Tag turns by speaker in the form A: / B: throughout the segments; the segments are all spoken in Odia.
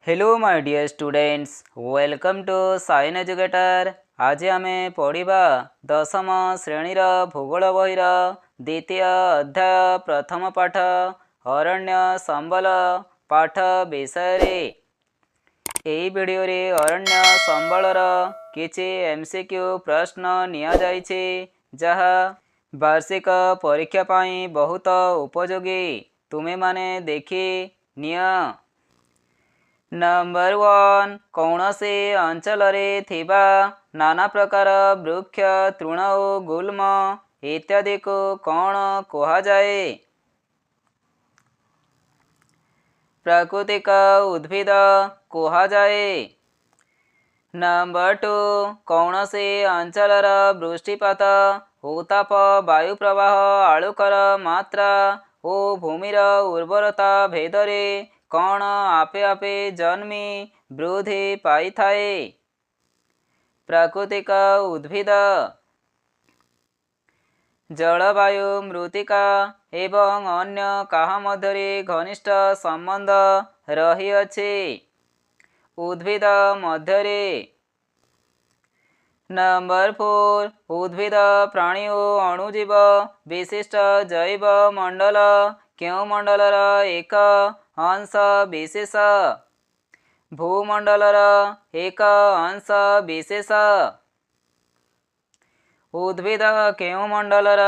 A: Hello my dear students, welcome to sign educator. आज आम पढ़ा दशम श्रेणीर भूगोल बहिर द्वितीय अध्याय प्रथम पाठ अरण्य संबल पाठ विषय रे। एही वीडियो रे अरण्य संबलर किछि एमसीक्यू प्रश्न निया जाइछि जहा वार्षिक परीक्षा पाई बहुत उपयोगी। तुमे माने देखि निया। नंबर 1, कौनसी अंचल थिबा नाना प्रकार वृक्ष तृण और गुल्म इत्यादि को कौन कहा जाए? प्राकृतिक उद्भिद कहा जाए। नंबर 2, कौनसी अंचलर वृष्टिपात उत्ताप वायु प्रवाह आलोकर मात्रा और भूमिर उर्वरता भेदरे कौन आपे आपे जन्मी वृद्धि पाई थाए? प्राकृतिक उद्भिद। जलवायु मृत्तिका एवं अन्य काहा मध्यरे घनिष्ठ संबंध रही अछि? उद्भिद मध्यरे। नंबर 4, उद्भिद प्राणी और अणुजीव विशिष्ट जैव मंडल क्यों मंडलर एक अंश विशेष? भूमंडलर एक अंश विशेष। उद्भिद क्यों मंडलर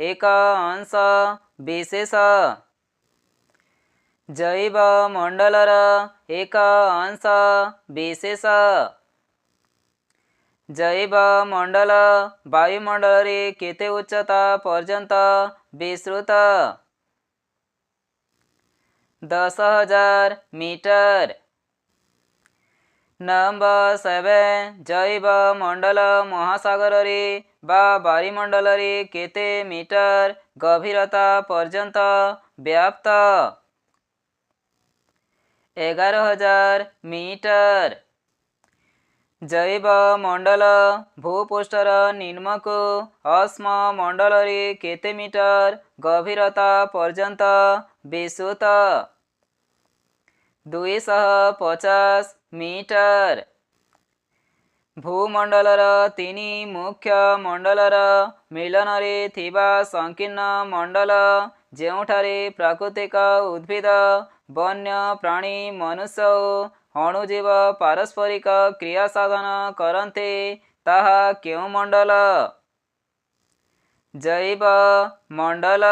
A: एक अंश विशेष? जैव मंडलर एक अंश विशेष। जैव मंडल वायुमंडल रे केते उच्चता पर्यंत विस्तृत? 10,000 मीटर। नंबर 7, जैव मंडल महासागर रे बा वायुमंडल रे केते मीटर गभीरता पर्यंत व्याप्त? 11,000 मीटर। जैव मंडल भूपृष्ठर निम्नक अस्म मंडल रे केते मीटर गभीरता पर्यंत विस्तृत? 250 मीटर। भूमंडलर तीनी मुख्य मंडलर मिलन रे थिबा संकीर्ण मंडल जेउठारे प्राकृतिक उद्भिद वन्य प्राणी मनुष्य अणुजीव पारस्परिक क्रिया साधन करते ताहा क्यों मंडल? जैव मंडल।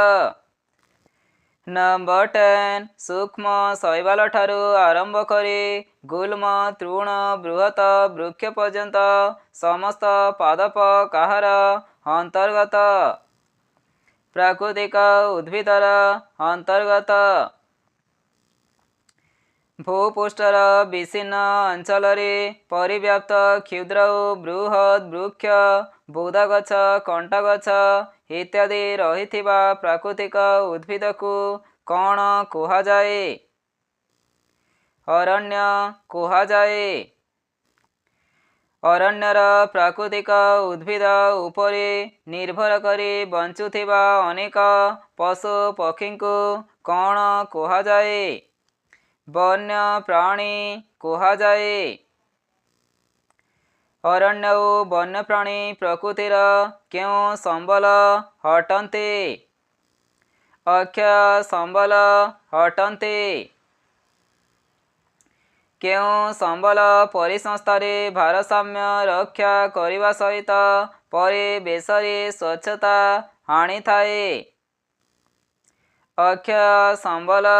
A: नंबर 10, सूक्ष्म शैवाल ठारू आरंभ करी गुल्म तृण बृहत वृक्ष पर्यंत समस्त पादप काहार अंतर्गत? प्राकृतिक उद्भिदर अंतर्गत। भूपृष्ठर विभिन्न अंचल परिव्याप्त क्षुद्र बृहद वृक्ष बुदा गछ कंटा गछ इत्यादि रहिथिबा प्राकृतिक उद्भिद को कौन कहा जाए? अरण्य कहा जाए। अरण्यर प्राकृतिक उद्भिद उपरे निर्भर करी बंचुथिबा अनेक पशु पक्षी को कौन कहा जाए? वन्य प्राणी कहा जाए। अरण्य और वन्य प्राणी प्रकृतिर क्यों संबल हटन्ते? अक्षय संबल हटन्ते। क्यों संबल परिसंस्थारे भारसाम्य रक्षा करने सहित परिवेश स्वच्छता आनी थाए? अक्षय संबल।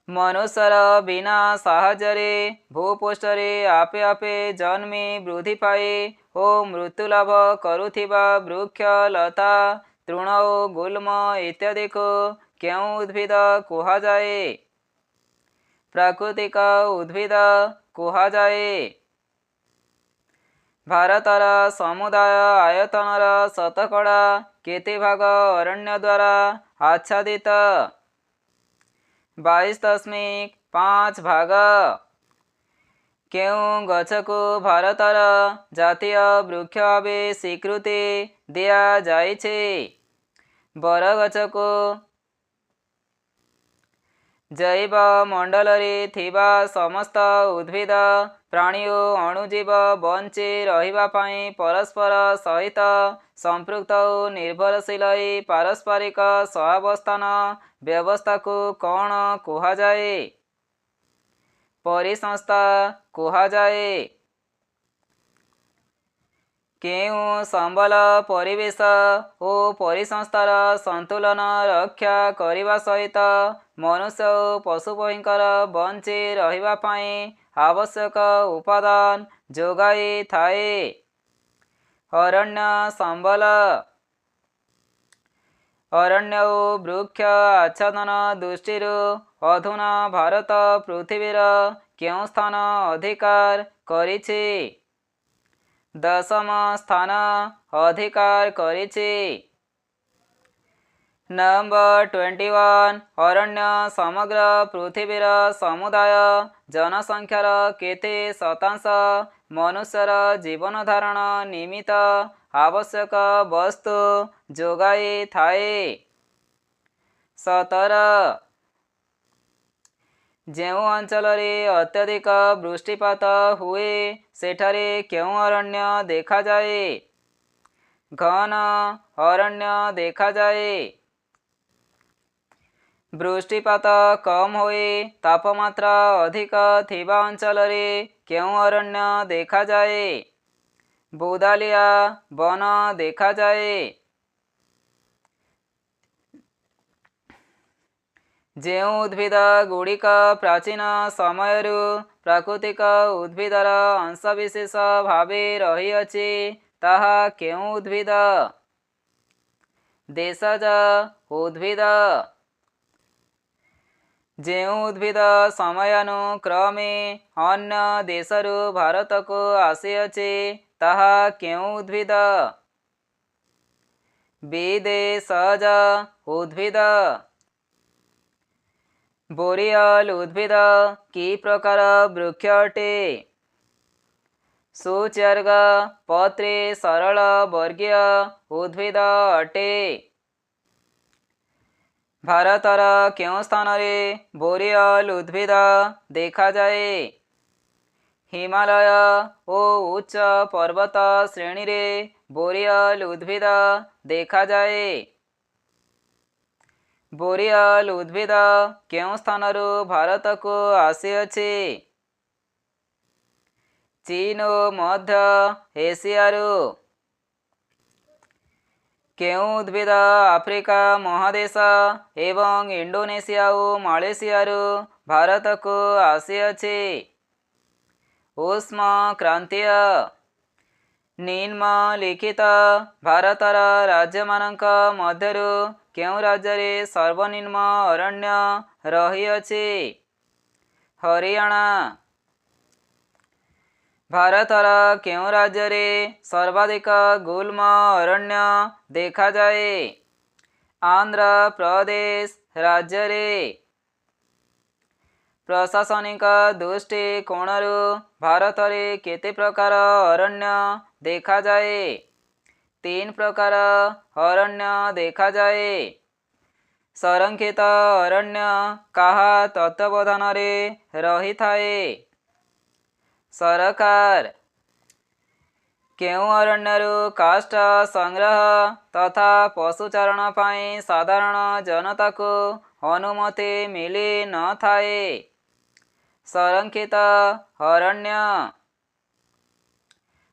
A: मनुष्यर बिना साहाय्य भूपृष्ठरे आपे आपे जन्मी वृद्धि पाए और मृत्यु लाभ करुथिबा वृक्ष लता तृण गुल्म इत्यादि को क्यों उद्भिद कहा जाए? प्राकृतिक उद्भिद कहा जाए। भारतर समुदाय आयतनर शतकड़ा केते भाग अरण्य द्वारा आच्छादित? 22.5 भाग। କେଉଁ ଗଛକୁ ଭାରତର ଜାତୀୟ ବୃକ୍ଷ ଭାବେ ସ୍ୱୀକୃତି ଦିଆଯାଇଛି? ବରଗଛକୁ। ଜୈବ ମଣ୍ଡଳରେ ଥିବା ସମସ୍ତ ଉଦ୍ଭିଦ ପ୍ରାଣୀ ଓ ଅଣୁଜୀବ ବଞ୍ଚି ରହିବା ପାଇଁ ପରସ୍ପର ସହିତ ସମ୍ପୃକ୍ତ ଓ ନିର୍ଭରଶୀଳ ଏହି ପାରସ୍ପରିକ ସହାବସ୍ଥାନ ବ୍ୟବସ୍ଥାକୁ କ'ଣ କୁହାଯାଏ? ପରିସଂସ୍ଥା କୁହାଯାଏ। କେଉଁ ସମ୍ବଳ ପରିବେଶ ଓ ପରିସଂସ୍ଥାର ସନ୍ତୁଳନ ରକ୍ଷା କରିବା ସହିତ ମନୁଷ୍ୟ ଓ ପଶୁପକ୍ଷୀଙ୍କର ବଞ୍ଚି ରହିବା ପାଇଁ ଆବଶ୍ୟକ ଉପାଦାନ ଯୋଗାଇଥାଏ? ଅରଣ୍ୟ ସମ୍ବଳ। ଅରଣ୍ୟ ଓ ବୃକ୍ଷ ଆଚ୍ଛାଦନ ଦୃଷ୍ଟିରୁ ଅଧୁନା ଭାରତ ପୃଥିବୀର କେଉଁ ସ୍ଥାନ ଅଧିକାର କରିଛି? 10ମ ସ୍ଥାନ ଅଧିକାର କରିଛି। ନମ୍ବର 21 ଅରଣ୍ୟ ସମଗ୍ର ପୃଥିବୀର ସମୁଦାୟ ଜନସଂଖ୍ୟାର କେତେ ଶତାଂଶ ମନୁଷ୍ୟର ଜୀବନ ଧାରଣ ନିମିତ୍ତ ଆବଶ୍ୟକ ବସ୍ତୁ ଯୋଗାଇଥାଏ? 17। ଯେଉଁ ଅଞ୍ଚଳରେ ଅତ୍ୟଧିକ ବୃଷ୍ଟିପାତ ହୁଏ ସେଠାରେ କେଉଁ ଅରଣ୍ୟ ଦେଖାଯାଏ? ଘନ ଅରଣ୍ୟ ଦେଖାଯାଏ। ବୃଷ୍ଟିପାତ କମ୍ ହୋଇ ତାପମାତ୍ରା ଅଧିକ ଥିବା ଅଞ୍ଚଳରେ କେଉଁ ଅରଣ୍ୟ ଦେଖାଯାଏ? ବୁଦାଳିଆ ବନ ଦେଖାଯାଏ। ଯେଉଁ ଉଦ୍ଭିଦ ଗୁଡ଼ିକ ପ୍ରାଚୀନ ସମୟରୁ ପ୍ରାକୃତିକ ଉଦ୍ଭିଦର ଅଂଶବିଶେଷ ଭାବେ ରହିଅଛି ତାହା କେଉଁ ଉଦ୍ଭିଦ? ଦେଶଜ ଉଦ୍ଭିଦ। ଯେଉଁ ଉଦ୍ଭିଦ ସମୟାନୁକ୍ରମେ ଅନ୍ୟ ଦେଶରୁ ଭାରତକୁ ଆସିଅଛି ତାହା କେଉଁ ଉଦ୍ଭିଦ? ବିଦେଶଜ ଉଦ୍ଭିଦ। ବୋରିଅଲ ଉଦ୍ଭିଦ କି ପ୍ରକାର ବୃକ୍ଷ ଅଟେ? ସୁଚର୍ଗ ପତ୍ରୀ ସରଳ ବର୍ଗୀୟ ଉଦ୍ଭିଦ ଅଟେ। ଭାରତର କେଉଁ ସ୍ଥାନରେ ବୋରିଅଲ ଉଦ୍ଭିଦ ଦେଖାଯାଏ? ହିମାଳୟ ଓ ଉଚ୍ଚ ପର୍ବତ ଶ୍ରେଣୀରେ ବୋରିଅଲ ଉଦ୍ଭିଦ ଦେଖାଯାଏ। ବୋରିଅଲ ଉଦ୍ଭିଦ କେଉଁ ସ୍ଥାନରୁ ଭାରତକୁ ଆସିଅଛି? ଚୀନ ଓ ମଧ୍ୟ ଏସିଆରୁ। କେଉଁ ଉଦ୍ଭିଦ ଆଫ୍ରିକା ମହାଦେଶ ଏବଂ ଇଣ୍ଡୋନେସିଆ ଓ ମାଲେସିଆରୁ ଭାରତକୁ ଆସିଅଛି? ଉଷ୍ମ କ୍ରାନ୍ତୀୟ। ନିମ୍ନଲିଖିତ ଭାରତର ରାଜ୍ୟମାନଙ୍କ ମଧ୍ୟରୁ କେଉଁ ରାଜ୍ୟରେ ସର୍ବନିମ୍ନ ଅରଣ୍ୟ ରହିଅଛି? ହରିୟାଣା। ଭାରତର କେଉଁ ରାଜ୍ୟରେ ସର୍ବାଧିକ ଗୁଳ୍ମ ଅରଣ୍ୟ ଦେଖାଯାଏ? ଆନ୍ଧ୍ରପ୍ରଦେଶ ରାଜ୍ୟରେ। ପ୍ରଶାସନିକ ଦୃଷ୍ଟିକୋଣରୁ ଭାରତରେ କେତେ ପ୍ରକାର ଅରଣ୍ୟ ଦେଖାଯାଏ? 3 ପ୍ରକାର ଅରଣ୍ୟ ଦେଖାଯାଏ। ସଂରକ୍ଷିତ ଅରଣ୍ୟ କାହା ତତ୍ତ୍ୱାବଧାନରେ ରହିଥାଏ? ସରକାର। କେଉଁ ଅରଣ୍ୟରୁ କାଷ୍ଠ ସଂଗ୍ରହ ତଥା ପଶୁଚାରଣ ପାଇଁ ସାଧାରଣ ଜନତାକୁ ଅନୁମତି ମିଳି ନଥାଏ? ସଂରକ୍ଷିତ ଅରଣ୍ୟ।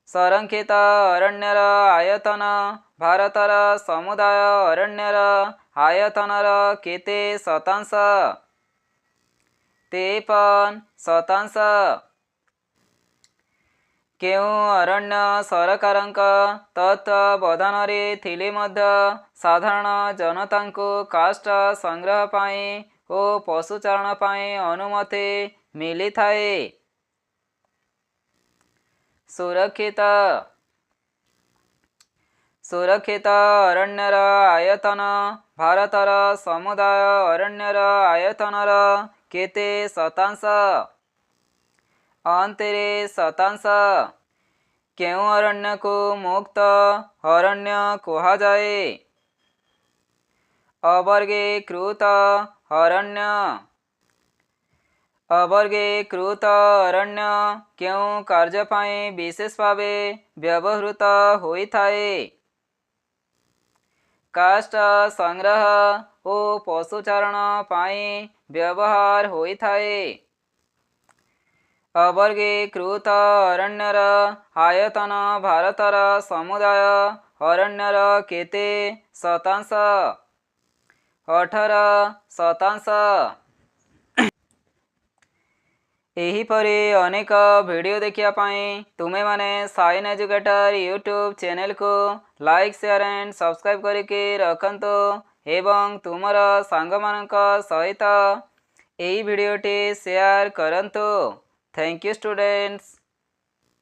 A: ସଂରକ୍ଷିତ ଅରଣ୍ୟର ଆୟତନ ଭାରତର ସମୁଦାୟ ଅରଣ୍ୟର ଆୟତନର କେତେ ଶତାଂଶ? 53%। କେଉଁ ଅରଣ୍ୟ ସରକାରଙ୍କ ତତ୍ତ୍ୱାବଧାନରେ ଥିଲେ ମଧ୍ୟ ସାଧାରଣ ଜନତାଙ୍କୁ କାଷ୍ଠ ସଂଗ୍ରହ ପାଇଁ ଓ ପଶୁଚାରଣ ପାଇଁ ଅନୁମତି ମିଳିଥାଏ? ସୁରକ୍ଷିତ। ସୁରକ୍ଷିତ ଅରଣ୍ୟର ଆୟତନ ଭାରତର ସମୁଦାୟ ଅରଣ୍ୟର ଆୟତନର କେତେ ଶତାଂଶ? ଅନ୍ତରେ ଶତାଂଶ। କେଉଁ ଅରଣ୍ୟକୁ ମୁକ୍ତ ଅରଣ୍ୟ କୁହାଯାଏ? ଅବର୍ଗୀକୃତ ଅରଣ୍ୟ। ଅବର୍ଗୀକୃତ ଅରଣ୍ୟ କେଉଁ କାର୍ଯ୍ୟ ପାଇଁ ବିଶେଷ ଭାବେ ବ୍ୟବହୃତ ହୋଇଥାଏ? କାଷ୍ଠ ସଂଗ୍ରହ ଓ ପଶୁଚାରଣ ପାଇଁ ବ୍ୟବହାର ହୋଇଥାଏ। ଅବର୍ଗୀକୃତ ଅରଣ୍ୟର ଆୟତନ ଭାରତର ସମୁଦାୟ ଅରଣ୍ୟର କେତେ ଶତାଂଶ? 18%। ଏହିପରି ଅନେକ ଭିଡ଼ିଓ ଦେଖିବା ପାଇଁ ତୁମେମାନେ ସାଇନ୍ ଏଜୁକେଟର ୟୁଟ୍ୟୁବ୍ ଚ୍ୟାନେଲକୁ ଲାଇକ୍ ସେୟାର ଆଣ୍ଡ ସବସ୍କ୍ରାଇବ୍ କରିକି ରଖନ୍ତୁ ଏବଂ ତୁମର ସାଙ୍ଗମାନଙ୍କ ସହିତ ଏହି ଭିଡ଼ିଓଟି ସେୟାର କରନ୍ତୁ। Thank you students.